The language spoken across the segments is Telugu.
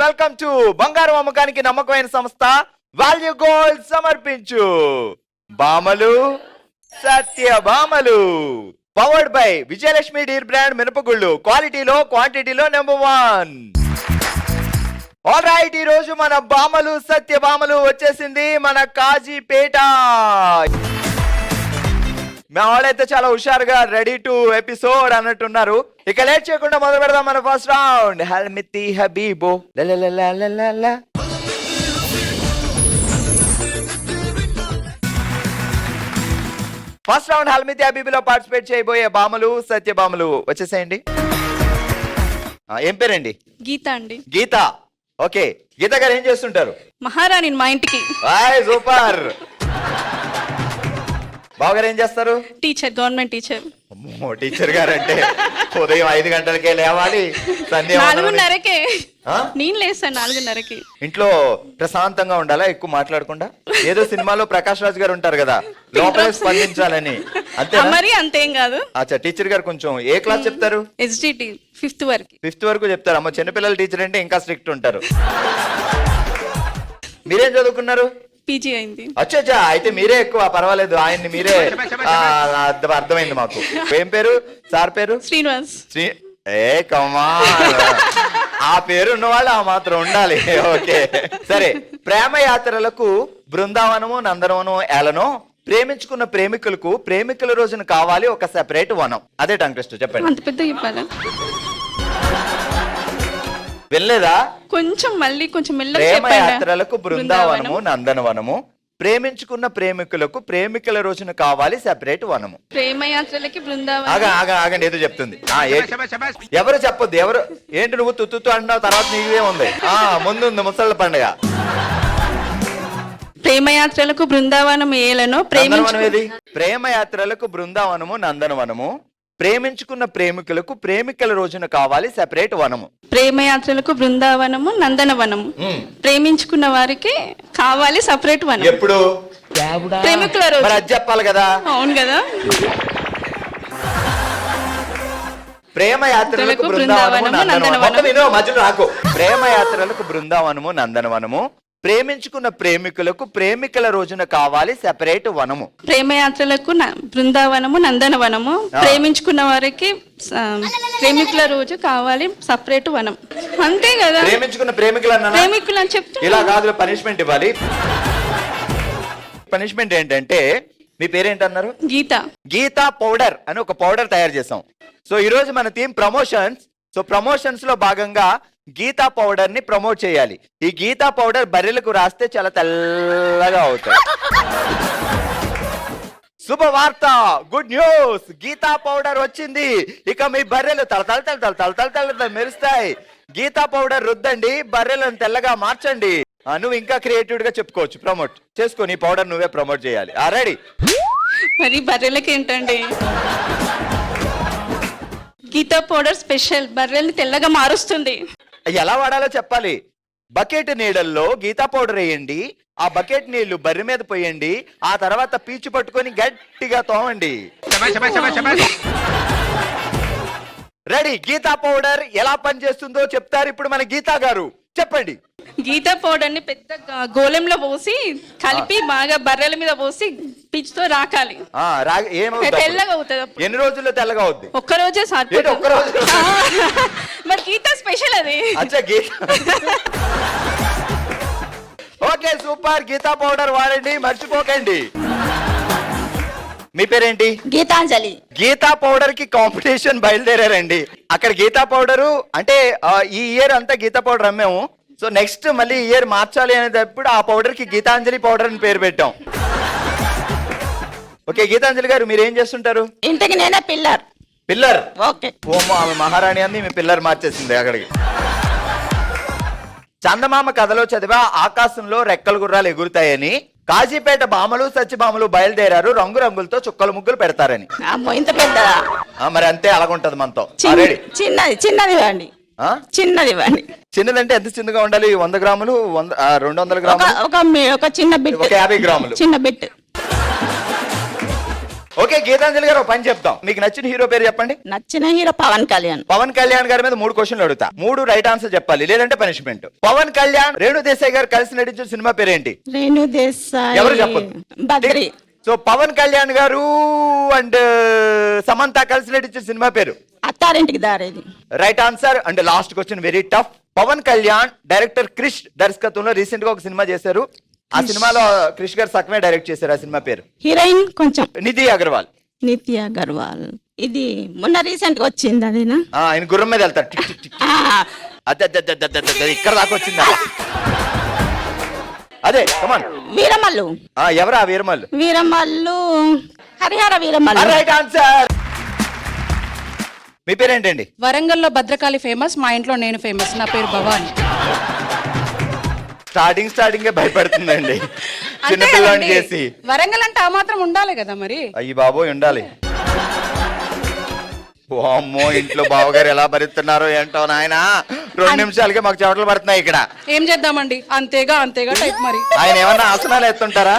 వెల్కమ్ టు బంగారం అమ్మకానికి నమ్మకమైన సంస్థ వాల్యూ గోల్డ్ సమర్పించు బామలు సత్యభామలు. Powered by Vijayalakshmi deer brand మినపగుళ్ళు, క్వాలిటీలో క్వాంటిటీలో నెంబర్ 1. ఆల్ రైట్, ఈ రోజు మన బామలు సత్యభామలు వచ్చేసింది మన కాజీపేట. మా వాళ్ళైతే చాలా హుషారుగా రెడీ టు ఎపిసోడ్ అన్నట్టున్నారు. ఇక లేట్ చేయకుండా మొదలు పెడదాం మన first round. Halamithi Habibo first round హల్మితి హబీబిలో పార్టిసిపేట్ చేయబోయే బామలు సత్యభామలు వచ్చేసేయండి. ఏం పేరండి? గీత అండి. గీత. ఓకే, గీత గారు ఏం చేస్తుంటారు? మహారాణి మా ఇంటికి. సూపర్. బావగారు ఏం చేస్తారు? Teacher, government teacher. టీచర్ గారు అంటే ఉదయం 5 గంటలకే లేవాలి, 4:30కే నేను లేస్తాను. 4:30కి. ఇంట్లో ప్రశాంతంగా ఉండాలా, ఎక్కువ మాట్లాడకుండా? ఏదో సినిమాలో ప్రకాష్ రాజ్ గారు ఉంటారు కదా, లోపలే స్పందించాలని, అంతే మరి? అంతేం కాదు. అచ్చా, టీచర్ గారు కొంచెం ఏ క్లాస్ చెప్తారు? ఎస్జిటి 5th వరకు. 5th వరకు చెప్తారు. అమ్మ, చిన్నపిల్లల టీచర్ అంటే ఇంకా స్ట్రిక్ట్ ఉంటారు. మీరేం చదువుకున్నారు? పీజీ అయింది. అచ్చా, అయితే మీరే ఎక్కువ, పర్వాలేదు. ఆయన్ని మీరే అర్థమైంది మాకు. ఏం పేరు? సార్ పేరు? శ్రీనివాస్. కమా, ఆ పేరు ఉన్నవాళ్ళు ఆ మాత్రం ఉండాలి. ఓకే, సరే. ప్రేమ యాత్రలకు బృందావనము నందనవనం ఏలనో, ప్రేమించుకున్న ప్రేమికులకు ప్రేమికుల రోజున కావాలి ఒక సెపరేట్ వనం. అదే టంగ్ టెస్ట్. చెప్పండి. అంత పెద్ద చెప్పాలా? వెళ్ళలేదా? కొంచెం మళ్ళీ కొంచెం మెల్లగా ప్రేమ చెప్పండి. యాత్రలకు బృందావనము నందనవనము, ప్రేమించుకున్న ప్రేమికులకు ప్రేమికుల రోజున కావాలి సెపరేట్ వనము. ప్రేమ యాత్రలకి బృందావనం. ఆగండి, ఏదో చెప్తుంది. ఎవరు చెప్పొద్దు. ఎవరు ఏంటి నువ్వు తుత్తు అంటున్నావు, తర్వాత నీవే ఉంది. ముందుంది ముసళ్ళ పండుగ. ప్రేమ యాత్రలకు బృందావనం ఏలను, ప్రేమ యాత్రలకు బృందావనము నందనవనము, ప్రేమించుకున్న ప్రేమికులకు ప్రేమికుల రోజున కావాలి సెపరేట్ వనము. ప్రేమ యాత్రలకు బృందావనము నందనవనము, ప్రేమించుకున్న వారికి కావాలి సపరేట్ వనం. ఎప్పుడు? ప్రేమికుల రోజు. అది చెప్పాలి కదా. అవును కదా. ప్రేమ యాత్రలకు బృందావనము మధ్యలో రాకు. ప్రేమ యాత్రలకు బృందావనము నందనవనము, ప్రేమించుకున్న ప్రేమికులకు ప్రేమికుల రోజున కావాలి సెపరేట్ వనము. ప్రేమ యాత్రలకు బృందావనము నందనవనము, ప్రేమించుకున్న వారికి ప్రేమికుల రోజు కావాలి సపరేట్ వనం. అంతే కదా. ప్రేమించుకున్న ప్రేమికులు అని చెప్తే ఇలా కాదు, పనిష్మెంట్ ఇవ్వాలి. పనిష్మెంట్ ఏంటంటే, మీ పేరేంటన్నారు? గీత. గీతా పౌడర్ అని ఒక పౌడర్ తయారు చేసాం. సో ఈ రోజు మన థీమ్ ప్రమోషన్స్. సో ప్రమోషన్స్ లో భాగంగా గీతా పౌడర్ ని ప్రమోట్ చేయాలి. ఈ గీతా పౌడర్ బర్రెలకు రాస్తే చాలా తెల్లగా అవుతాయి. శుభవార్త, గుడ్ న్యూస్, గీతా పౌడర్ వచ్చింది. ఇక మీ బర్రెలు తల మెరుస్తాయి. గీతా పౌడర్ రుద్దండి, బర్రెలను తెల్లగా మార్చండి. నువ్వు ఇంకా క్రియేటివ్ గా చెప్పుకోవచ్చు, ప్రమోట్ చేసుకో. నీ పౌడర్ నువ్వే ప్రమోట్ చేయాలి. రెడీ? మరి బర్రెలకి ఏంటండి? గీతా పౌడర్ స్పెషల్, బర్రెల్ని తెల్లగా మారుస్తుంది. ఎలా వాడాలో చెప్పాలి. బకెట్ నీళ్ళల్లో గీతా పౌడర్ వేయండి, ఆ బకెట్ నీళ్లు బర్రె మీద పోయండి, ఆ తర్వాత పీచు పట్టుకొని గట్టిగా తోమండి. రెడీ? గీతా పౌడర్ ఎలా పనిచేస్తుందో చెప్తారు ఇప్పుడు మన గీతా గారు. చెప్పండి. గీతా పౌడర్ ని పెద్ద గోళంలో పోసి కలిపి బాగా బర్రెల మీద పోసి పిచ్చితో రాకాలి. తెల్లగా అవుతుంది. ఎన్ని రోజుల్లో తెల్లగా అవుద్ది? ఒక్క రోజే సార్. మరి గీతా స్పెషల్ అది. Okay, super. గీతా పౌడర్ వాడండి, మర్చిపోకండి. మీ పేరేంటి? గీతాంజలి. గీతా పౌడర్ కి కాంపిటీషన్ బయలుదేరారండి. అక్కడ గీతా పౌడరు అంటే ఈ ఇయర్ అంతా గీతా పౌడర్ అమ్మాము. సో నెక్స్ట్ మళ్ళీ ఇయర్ మార్చాలి అనేటప్పుడు ఆ పౌడర్ కి గీతాంజలి పౌడర్ అని పేరు పెట్టాం. ఓకే, గీతాంజలి గారు మీరు ఏం చేస్తుంటారు? ఇంటికి నేనే పిల్లర్. పిల్లర్? ఓకే. ఆమె మహారాణి అంది, మీ పిల్లర్ మార్చేసింది అక్కడికి. చందమామ కథలో చదివా ఆకాశంలో రెక్కల గుర్రాలు ఎగురుతాయని కాజీపేట బామలు సత్యభామలు బయలుదేరారు, రంగురంగులతో చుక్కలు ముగ్గులు పెడతారని. ఇంత పెద్దదా? మరి అంతే, అలాగుంటది మనతో. చిన్నది వాడి. చిన్నదంటే ఎంత చిన్నగా ఉండాలి? 100 గ్రాములు, 200 గ్రాములు, ఒక చిన్న బిట్, 50 గ్రాములు. చిన్న బిట్. ఓకే గీతాంజలి గారు ఒక పని చెప్తాం, మీకు నచ్చిన హీరో పేరు చెప్పండి. నచ్చిన హీరో పవన్ కళ్యాణ్. పవన్ కళ్యాణ్ గారి మీద 3 క్వశ్చన్లు అడుగుతా, 3 రైట్ ఆన్సర్ చెప్పాలి, లేదంటే పనిష్మెంట్. పవన్ కళ్యాణ్ రేణు దేశాయ్ గారు కలిసి నటించిన సినిమా పేరేంటి? రేణు దేశాయ్. ఎవరు చెప్పదు. బద్రి. సో పవన్ కళ్యాణ్ గారు అండ్ సమంత కలిసి నటించిన సినిమా పేరు? Attarintiki Daredi. Right answer. And last question very tough. Pawan Kalyan director Krish దర్శకత్వంలో రీసెంట్ గా ఒక సినిమా చేశారు, ఆ సినిమాలో క్రిష్ గారు సగమే డైరెక్ట్ చేశారు, ఆ సినిమా పేరు? హీరోయిన్ కొంచెం నిధి అగర్వాల్. నిత్య అగర్వాల్. ఇది మొన్న రీసెంట్ గా వచ్చింది అదేనా? ఆయన గుర్రం మీద వెళ్తారు, టిక్ టిక్ టిక్. అదే ఇక్కడ దాకా వచ్చిందా? అదే కమాన్. వీరమల్లు. ఎవరా వీరమల్లు? వీరమల్లు హరిహర వీరమల్లు. Right answer. మీ పేరేంటండి? వరంగల్లో భద్రకాళి ఫేమస్, మా ఇంట్లో నేను ఫేమస్, నా పేరు భవాని. స్టార్టింగ్ భయపడుతుందండి చిన్నపిల్లని చేసి. వరంగల్ అంటే ఆ మాత్రం ఉండాలి కదా మరి. అయ్యి బాబోయ్ ఉండాలి. ఓ అమ్మో, ఇంట్లో బావగారు ఎలా భరిస్తున్నారో ఏంటో నాయన. 2 నిమిషాలకే మాకు చెమటలు పడుతున్నాయి ఇక్కడ. ఏం చేద్దామండి, అంతేగా టైప్ మరి. ఆయన ఏమన్నా ఆసనాలు ఎత్తుంటారా?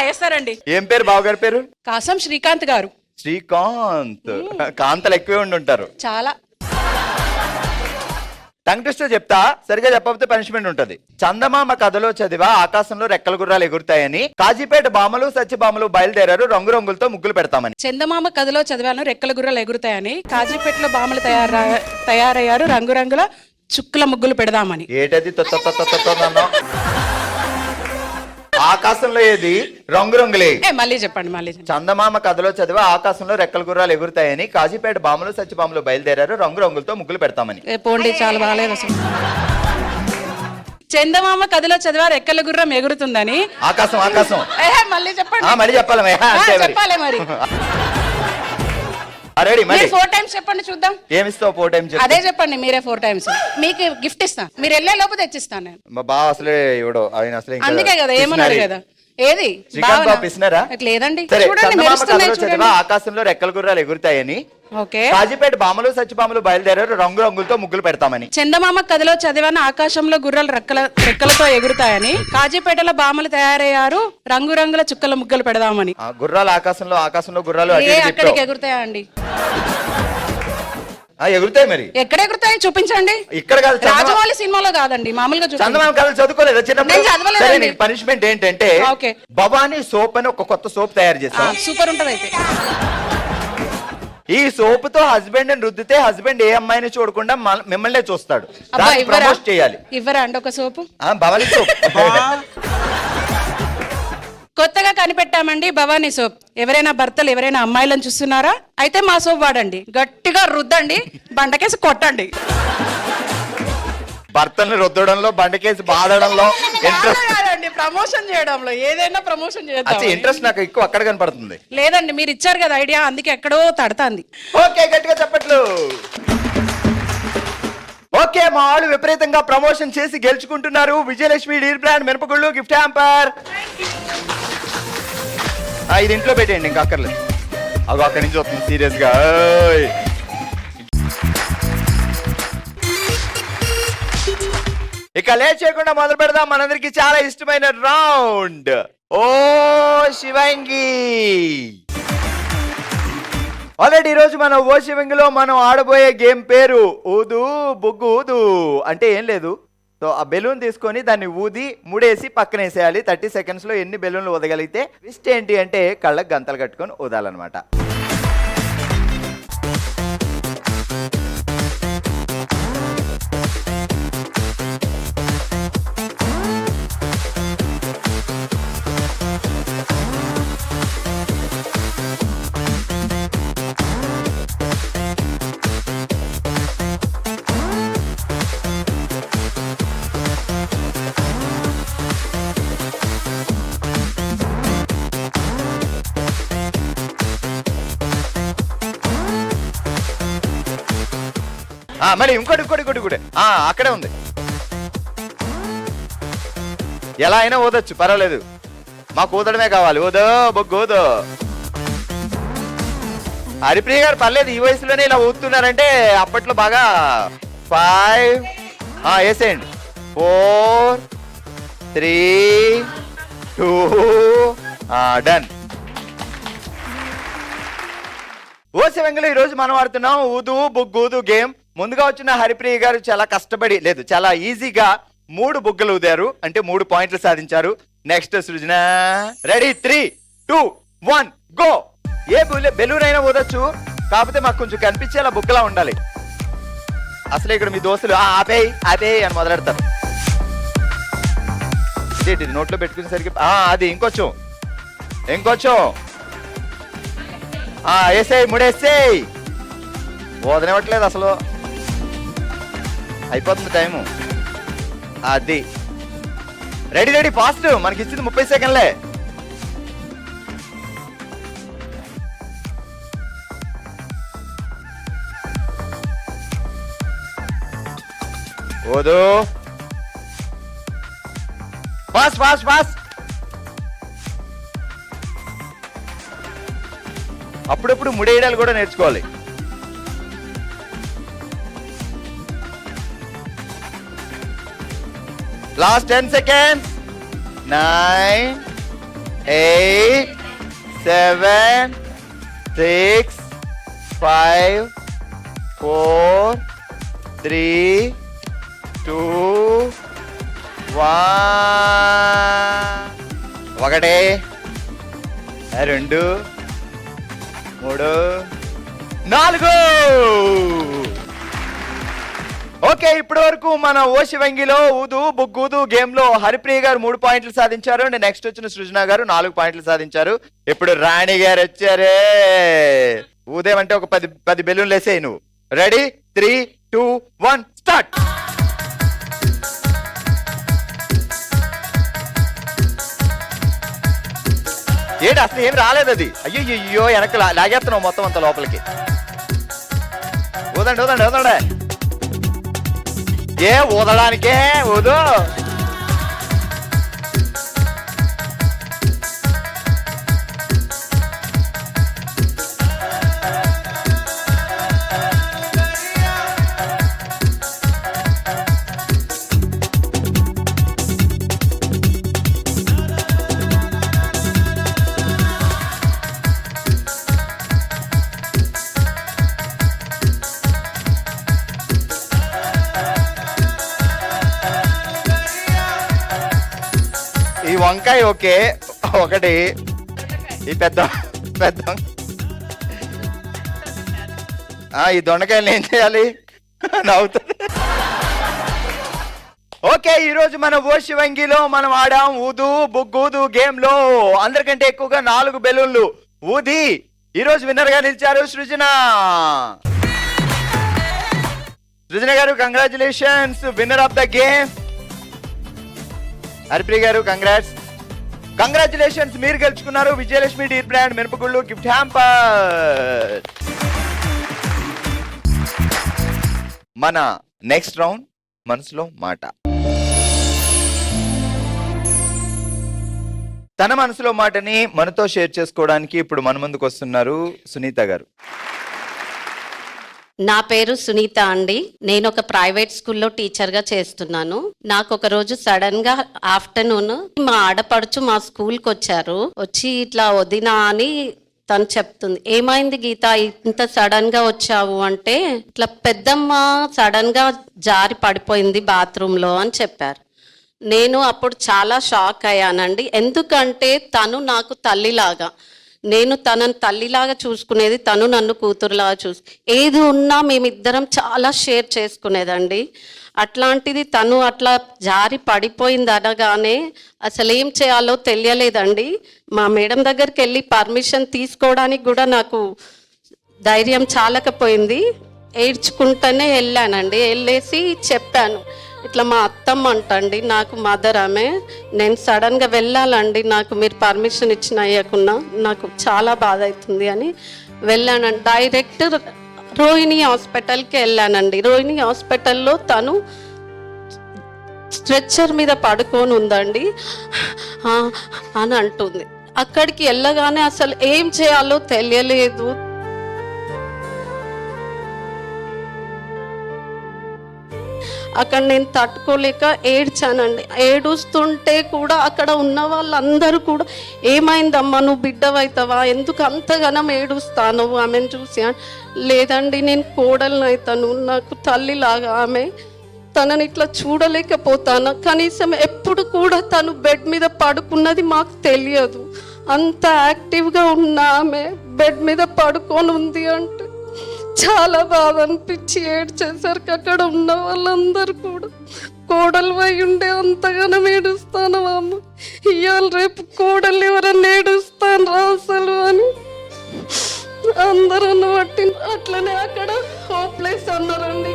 వేస్తారండి. ఏం పేరు బావగారి పేరు? కాసం శ్రీకాంత్ గారు. శ్రీకాంత్. కాంతలు ఎక్కువే ఉంటారు చాలా. టంగ్ ట్విస్టర్ చెప్తా, సరిగా చెప్పకపోతే పనిష్మెంట్ ఉంటది. చందమామ కథలో చదివా ఆకాశంలో రెక్కల గుర్రాలు ఎగురుతాయని, కాజీపేట బామలు సత్యభామలు బయలుదేరారు రంగురంగులతో ముగ్గులు పెడతామని. చందమామ కథలో చదివాను రెక్కల గుర్రాలు ఎగురుతాయని, కాజీపేటలో బామలు తయారయ్యారు రంగురంగుల చుక్కల ముగ్గులు పెడదామని. ఏటది? ఆకాశంలో ఏది? రంగురంగులే. మళ్ళీ చెప్పండి. చందమామ కథలో చదివా ఆకాశంలో రెక్కల గుర్రాలు ఎగురుతాయని, కాజీపేట బామలు సత్యభామలు బయలుదేరారు రంగురంగులతో ముగ్గులు పెడతామని. పోండి, చాలా బాగాలేదు అసలు. చందమామ కథలో చదివా రెక్కల గుర్రం ఎగురుతుందని. ఆకాశం. మళ్ళీ చెప్పండి. మళ్ళీ చెప్పాలి. చెప్పాలి మరి. రెడీ? 4 టైమ్స్ చెప్పండి చూద్దాం. ఏమిస్తావు 4 టైమ్స్? అదే చెప్పండి, మీరే 4 టైమ్స్. మీకు గిఫ్ట్ ఇస్తాను, మీరు వెళ్ళే లోపు తెచ్చిస్తాను నేను. మా బావ అసలే ఇవ్వడు, ఆయన అసలే. అందుకే కదా ఏమన్నాడు కదా. ఏది శ్రీకాంత్ బాబు పిసినారా? లేదండి. చూడండి ఆకాశంలో రెక్కల గుర్రాలు ఎగురుతాయని, ఓకే, కాజీపేట బామలు సత్యభామలు బయలుదేరారు రంగురంగులతో ముగ్గులు పెడతామని. చందమామ కథలో చదివాను ఆకాశంలో గుర్రాలు రెక్కలతో ఎగురుతాయని, కాజీపేటలో బామలు తయారయ్యారు రంగురంగుల చుక్కల ముగ్గులు పెడదామని. గుర్రాలు ఆకాశంలో గుర్రాలు అక్కడికి ఎగురుతాయా అండి? ఎగురుతాయి. మరి ఎక్కడ ఎగురుతాయి చూపించండి. ఇక్కడ కాదు, రాజమౌళి సినిమాలో కాదండి, మామూలుగా. చందమామ కథలు చదువుకోలేదు చిన్నప్పుడు? పనిష్మెంట్ ఏంటంటే భవానీ సోప్ అని ఒక కొత్త సోప్ తయారు చేస్తాం, సూపర్ ఉంటది. అయితే ఈ సోప్ తో హస్బెండ్ ని రుద్దితే హస్బెండ్ ఏ అమ్మాయిని చూడకుండా మిమ్మల్ని చూస్తాడు. ప్రమోట్ చేయాలి. ఇవ్వరా అండి ఒక సోపు? భవానీ సోప్ కొత్తగా కనిపెట్టామండి, భవానీ సోప్. ఎవరైనా భర్తలు ఎవరైనా అమ్మాయిలను చూస్తున్నారా? అయితే మా సోప్ వాడండి, గట్టిగా రుద్దండి, బండకేసి కొట్టండి. భర్తల్ని రుద్దడంలో, బండకేసి బాధడంలో ఇంట్రెస్ట్, ప్రమోషన్ చేయడంలో, ఏదైనా ప్రమోషన్ చేద్దాం. ఇంట్రెస్ట్ నాకు ఎక్కువ అక్కడ కనపడుతుంది. లేదండి, మీరు ఇచ్చారు కదా ఐడియా, అందుకే ఎక్కడో తడతాంది. ఓకే, గట్టిగా చెప్పట్లు. ఓకే, మా వాళ్ళు విపరీతంగా ప్రమోషన్ చేసి గెలుచుకుంటున్నారు. విజయలక్ష్మి డీర్ బ్రాండ్ మినపగుళ్ళు గిఫ్ట్ హ్యాంపర్. ఇది ఇంట్లో పెట్టేయండి, ఇంకా అక్కర్లేదు. అవి అక్కడి నుంచి వస్తుంది సీరియస్ గా. ఇక లేట్ చేయకుండా మొదలు పెడదాం మనందరికి చాలా ఇష్టమైన రౌండ్ ఓ శివంగి. ఆల్రెడీ ఈ రోజు మనం ఓ శివంగిలో మనం ఆడబోయే గేమ్ పేరు ఊదు బొగ్గు ఊదు. అంటే ఏం లేదు, సో ఆ బెలూన్ తీసుకొని దాన్ని ఊది ముడేసి పక్కన వేసేయాలి. 30 సెకండ్స్ లో ఎన్ని బెలూన్లు ఊదగలిగితే ట్విస్ట్ ఏంటి అంటే కళ్ళకు గంతలు కట్టుకొని ఊదాలన్నమాట. మరి ఇంకోటి అక్కడే ఉంది. ఎలా అయినా ఊదొచ్చు, పర్వాలేదు. మాకు ఊదడమే కావాలి. ఊదో బొగ్గు ఊదో. హరిప్రియ గారు పర్లేదు, ఈ వయసులోనే ఇలా ఊదుతున్నారంటే అప్పట్లో బాగా. 5 వేసేయండి. 4 3 2 డన్. ఓసి వెంగళ ఈ రోజు మనం ఆడుతున్నాం ఊదు బుగ్గూదు గేమ్. ముందుగా వచ్చిన హరిప్రియ గారు చాలా కష్టపడి చాలా ఈజీగా 3 బుగ్గలు ఊదారు, అంటే 3 పాయింట్లు సాధించారు. నెక్స్ట్ సృజన, రెడీ 3, 2, 1 గో. ఏ బెలూన్ అయినా ఊదొచ్చు, కాకపోతే మాకు కొంచెం కనిపించేలా బుగ్గలా ఉండాలి. అసలు ఇక్కడ మీ దోస్తులు ఆపే అని మొదలెడతారు. ఇది నోట్లో పెట్టుకునేసరికి అది ఇంకొంచెం వేసేయి, ముడేసేయి. ఓదనివ్వట్లేదు అసలు, అయిపోతుంది టైము. అది రెడీ ఫాస్ట్. మనకి ఇచ్చింది 30 సెకండ్లే. ఓదు ఫాస్ట్. అప్పుడప్పుడు ముడేయడాలు కూడా నేర్చుకోవాలి. Last 10 seconds. 9, 8, 7, 6, 5, 4, 3, 2, 1. 1, 2, 3, 4. ఓకే, ఇప్పటి వరకు మన ఓసి వెంగిలో ఊదు బుగ్గూదు గేమ్ లో హరిప్రియ గారు 3 పాయింట్లు సాధించారు. అండ్ నెక్స్ట్ వచ్చిన సృజన గారు 4 పాయింట్లు సాధించారు. ఇప్పుడు రాణి గారు వచ్చారే. ఊదేమంటే ఒక 10 బెలూన్లు వేసేయి నువ్వు. Ready 3, 2, 1 start. ఏంటి అసలు ఏం రాలేదు అది. అయ్యో వెనక లాగేస్తున్నావు మొత్తం అంత లోపలికి. ఊదండి. ఏ ఊదడానికే ఊదు. ఈ వంకాయ ఓకే, ఒకటి ఈ పెద్ద ఈ దొండకాయలు ఏం చేయాలి? నవ్వుతుంది. ఓకే, ఈ రోజు మన ఓసి వంగిలో మనం ఆడాం ఊదు బుగ్గూదు గేమ్ లో. అందరికంటే ఎక్కువగా 4 బెలూన్లు ఊది ఈ రోజు విన్నర్ గా నిలిచారు సృజన గారు. Congratulations, winner of the game. Haripriya గారు కంగ్రాచులేషన్స్, మీరు గెలుచుకున్నారు విజయలక్ష్మి డీర్ బ్రాండ్ మినపగుళ్ళు గిఫ్ట్ హ్యాంపర్. మన నెక్స్ట్ రౌండ్ మనసులో మాట. తన మనసులో మాటని మనతో షేర్ చేసుకోవడానికి ఇప్పుడు మన ముందుకు వస్తున్నారు సునీత గారు. నా పేరు సునీత అండి. నేను ఒక ప్రైవేట్ స్కూల్లో టీచర్గా చేస్తున్నాను. నాకు ఒక రోజు సడన్ గా ఆఫ్టర్నూన్ మా ఆడపడుచు మా స్కూల్కి వచ్చి ఇట్లా వదినా అని తను చెప్తుంది. ఏమైంది గీత, ఇంత సడన్ గా వచ్చావు అంటే, ఇట్లా పెద్దమ్మ సడన్ గా జారి పడిపోయింది బాత్రూమ్ లో అని చెప్పారు. నేను అప్పుడు చాలా షాక్ అయ్యానండి. ఎందుకంటే తను నాకు తల్లిలాగా, నేను తనని తల్లిలాగా చూసుకునేది, తను నన్ను కూతురులాగా ఏది ఉన్నా మేమిద్దరం చాలా షేర్ చేసుకునేదండి. అట్లాంటిది తను అట్లా జారి పడిపోయింది అనగానే అసలు ఏం చేయాలో తెలియలేదండి. మా మేడం దగ్గరికి వెళ్ళి పర్మిషన్ తీసుకోవడానికి కూడా నాకు ధైర్యం చాలకపోయింది. ఏడ్చుకుంటూనే వెళ్ళానండి. వెళ్ళేసి చెప్పాను, ఇట్లా మా అత్తమ్మ అంటండి, నాకు మదర్ ఆమె, నేను సడన్గా వెళ్ళాలండి, నాకు మీరు పర్మిషన్ ఇచ్చిన అయ్యకున్నా నాకు చాలా బాధ అవుతుంది అని వెళ్ళానండి. డైరెక్ట్ రోహిణి హాస్పిటల్కి వెళ్ళానండి. రోహిణి హాస్పిటల్లో తను స్ట్రెచ్చర్ మీద పడుకొని ఉందండి అని అంటుంది. అక్కడికి వెళ్ళగానే అసలు ఏం చేయాలో తెలియలేదు. అక్కడ నేను తట్టుకోలేక ఏడ్చానండి. ఏడుస్తుంటే కూడా అక్కడ ఉన్న వాళ్ళందరూ కూడా ఏమైందమ్మా నువ్వు బిడ్డవైతావా, ఎందుకు అంతగానం ఏడుస్తాను ఆమెను చూసి? లేదండి నేను కోడలను అవుతాను, నాకు తల్లిలాగా ఆమె, తనని ఇట్లా చూడలేకపోతాను. కనీసం ఎప్పుడు కూడా తను బెడ్ మీద పడుకున్నది మాకు తెలియదు. అంత యాక్టివ్గా ఉన్న ఆమె బెడ్ మీద పడుకొని ఉంది అంటే చాలా బాధ అనిపించి ఏడ్చేసరికి అక్కడ ఉన్న వాళ్ళందరూ కూడా కోడలు అయి ఉండే అంతగానో ఏడుస్తాను అమ్మ, ఇవాళ రేపు కోడలు ఎవరన్నా ఏడుస్తాను రా అసలు అని అందరూ బట్టి అట్లనే అక్కడ హోప్లెస్ అన్నారండి.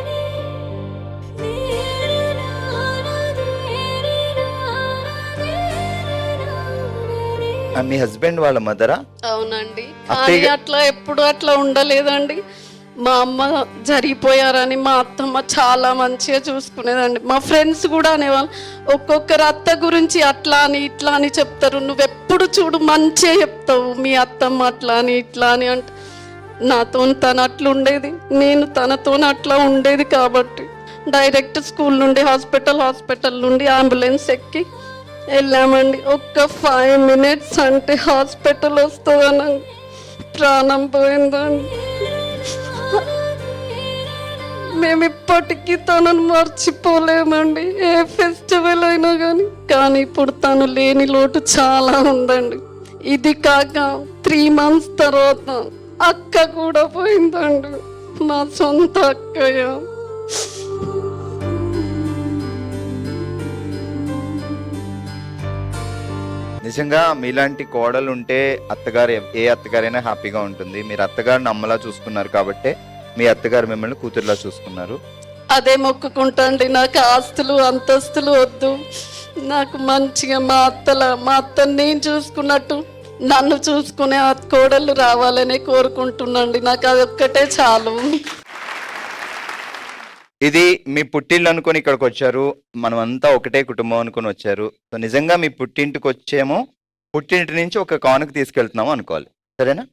మీ హస్బెండ్ వాళ్ళ మదరా? అవునండి, కానీ అట్లా ఎప్పుడు అట్లా ఉండలేదండి. మా అమ్మ జరిగిపోయారని మా అత్తమ్మ చాలా మంచిగా చూసుకునేదండి. మా ఫ్రెండ్స్ కూడా అనేవాళ్ళు, ఒక్కొక్కరు అత్త గురించి అట్లా అని ఇట్లా అని చెప్తారు, నువ్వెప్పుడు చూడు మంచిగా చెప్తావు మీ అత్తమ్మ అట్లా అని ఇట్లా అని అంటే, నాతో తను అట్లా ఉండేది, నేను తనతో అట్లా ఉండేది. కాబట్టి డైరెక్ట్ స్కూల్ నుండి హాస్పిటల్ నుండి అంబులెన్స్ ఎక్కి వెళ్ళామండి. ఒక్క 5 minutes అంటే హాస్పిటల్ వస్తుందని ప్రాణం పోయిందండి. మేము ఇప్పటికీ తనను మర్చిపోలేమండి, ఏ ఫెస్టివల్ అయినా కానీ ఇప్పుడు తను లేని లోటు చాలా ఉందండి. ఇది కాక 3 months తర్వాత అక్క కూడా పోయిందండి, మా సొంత అక్కయ్య. నిజంగా మీలాంటి కోడలు ఉంటే అత్తగారు ఏ అత్తగారైనా హ్యాపీగా ఉంటుంది. మీరు అత్తగారిని అమ్మలా చూసుకున్నారు కాబట్టి మీ అత్తగారు మిమ్మల్ని కూతురులా చూసుకున్నారు. అదే మొక్కుకుంటాండి, నాకు ఆస్తులు అంతస్తులు వద్దు, నాకు మంచిగా మా అత్తని నేను చూసుకున్నట్టు నన్ను చూసుకునే ఆ కోడళ్ళు రావాలనే కోరుకుంటున్నాండి. నాకు అది ఒక్కటే చాలు. ఇది మీ పుట్టిల్లు అనుకొని ఇక్కడికి వచ్చారు, మనమంతా ఒకటే కుటుంబం అనుకొని వచ్చారు. సో నిజంగా మీ పుట్టింటికి వచ్చేమో పుట్టింటి నుంచి ఒక కానుక తీసుకెళ్తున్నాము అనుకోవాలి, సరేనా?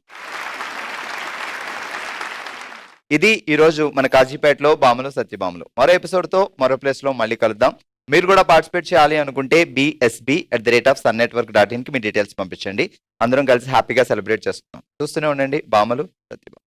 ఇది ఈరోజు మన కాజీపేటలో బామలు సత్యభామలు. మరో ఎపిసోడ్తో మరో ప్లేస్లో మళ్ళీ కలుద్దాం. మీరు కూడా పార్టిసిపేట్ చేయాలి అనుకుంటే bsb@sunnetwork.in కి మీ డీటెయిల్స్ పంపించండి. అందరం కలిసి హ్యాపీగా సెలబ్రేట్ చేసుకుందాం. చూస్తూనే ఉండండి బామలు సత్యభామ.